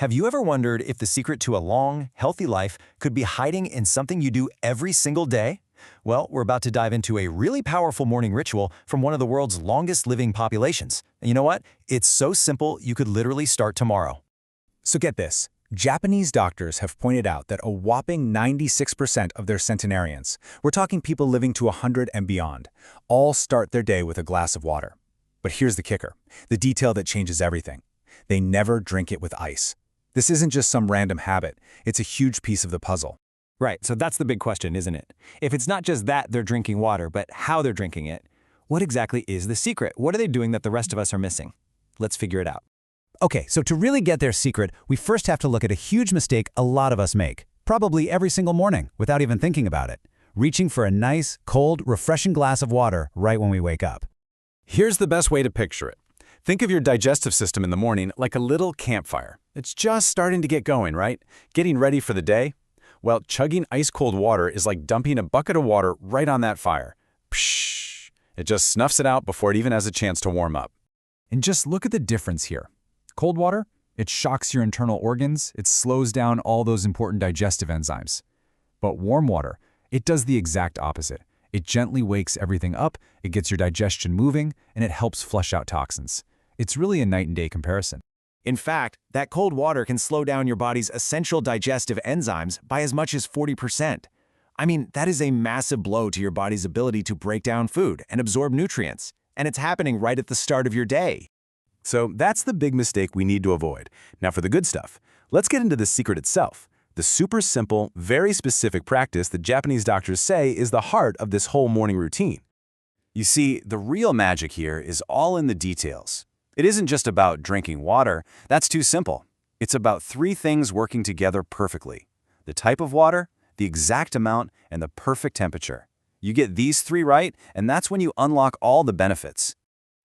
Have you ever wondered if the secret to a long, healthy life could be hiding in something you do every single day? Well, we're about to dive into a really powerful morning ritual from one of the world's longest living populations. And you know what? It's so simple you could literally start tomorrow. So get this. Japanese doctors have pointed out that a whopping 96% of their centenarians, we're talking people living to 100 and beyond, all start their day with a glass of water. But here's the kicker, the detail that changes everything. They never drink it with ice. This isn't just some random habit, it's a huge piece of the puzzle. Right, so that's the big question, isn't it? If it's not just that they're drinking water, but how they're drinking it, what exactly is the secret? What are they doing that the rest of us are missing? Let's figure it out. Okay, so to really get their secret, we first have to look at a huge mistake a lot of us make, probably every single morning, without even thinking about it. Reaching for a nice, cold, refreshing glass of water right when we wake up. Here's the best way to picture it. Think of your digestive system in the morning like a little campfire. It's just starting to get going, right? Getting ready for the day? Well, chugging ice-cold water is like dumping a bucket of water right on that fire. Pshh! It just snuffs it out before it even has a chance to warm up. And just look at the difference here. Cold water, it shocks your internal organs, it slows down all those important digestive enzymes. But warm water, it does the exact opposite. It gently wakes everything up, it gets your digestion moving, and it helps flush out toxins. It's really a night and day comparison. In fact, that cold water can slow down your body's essential digestive enzymes by as much as 40%. I mean, that is a massive blow to your body's ability to break down food and absorb nutrients. And it's happening right at the start of your day. So that's the big mistake we need to avoid. Now for the good stuff, let's get into the secret itself. The super simple, very specific practice that Japanese doctors say is the heart of this whole morning routine. You see, the real magic here is all in the details. It isn't just about drinking water, that's too simple. It's about three things working together perfectly. The type of water, the exact amount, and the perfect temperature. You get these three right, and that's when you unlock all the benefits.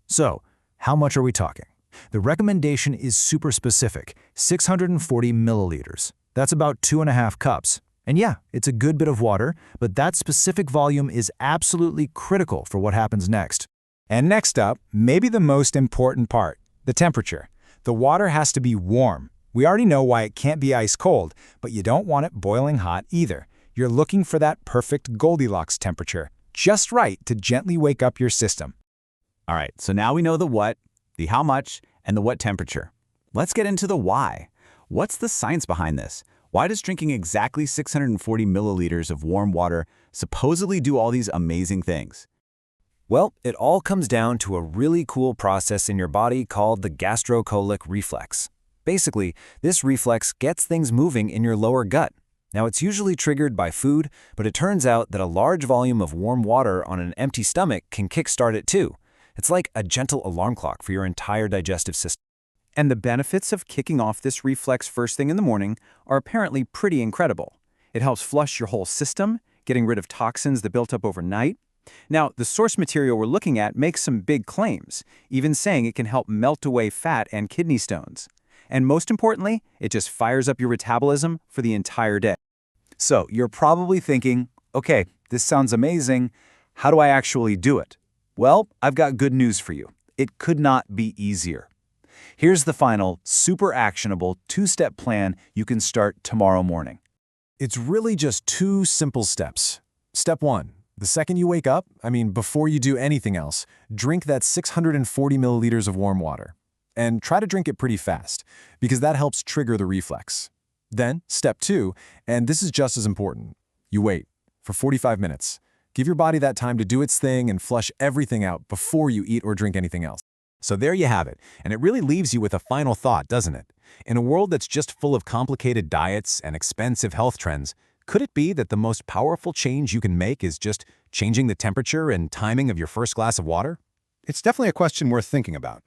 So, how much are we talking? The recommendation is super specific, 640 milliliters. That's about 2.5 cups. And yeah, it's a good bit of water, but that specific volume is absolutely critical for what happens next. And next up, maybe the most important part, the temperature. The water has to be warm. We already know why it can't be ice cold, but you don't want it boiling hot either. You're looking for that perfect Goldilocks temperature, just right to gently wake up your system. All right, so now we know the what, the how much, and the what temperature. Let's get into the why. What's the science behind this? Why does drinking exactly 640 milliliters of warm water supposedly do all these amazing things? Well, it all comes down to a really cool process in your body called the gastrocolic reflex. Basically, this reflex gets things moving in your lower gut. Now, it's usually triggered by food, but it turns out that a large volume of warm water on an empty stomach can kickstart it too. It's like a gentle alarm clock for your entire digestive system. And the benefits of kicking off this reflex first thing in the morning are apparently pretty incredible. It helps flush your whole system, getting rid of toxins that built up overnight. Now, the source material we're looking at makes some big claims, even saying it can help melt away fat and kidney stones. And most importantly, it just fires up your metabolism for the entire day. So you're probably thinking, okay, this sounds amazing. How do I actually do it? Well, I've got good news for you. It could not be easier. Here's the final, super actionable, two-step plan you can start tomorrow morning. It's really just 2 simple steps. Step 1. The second you wake up, before you do anything else, drink that 640 milliliters of warm water. And try to drink it pretty fast, because that helps trigger the reflex. Then, step 2, and this is just as important. You wait for 45 minutes. Give your body that time to do its thing and flush everything out before you eat or drink anything else. So there you have it, and it really leaves you with a final thought, doesn't it? In a world that's just full of complicated diets and expensive health trends, could it be that the most powerful change you can make is just changing the temperature and timing of your first glass of water? It's definitely a question worth thinking about.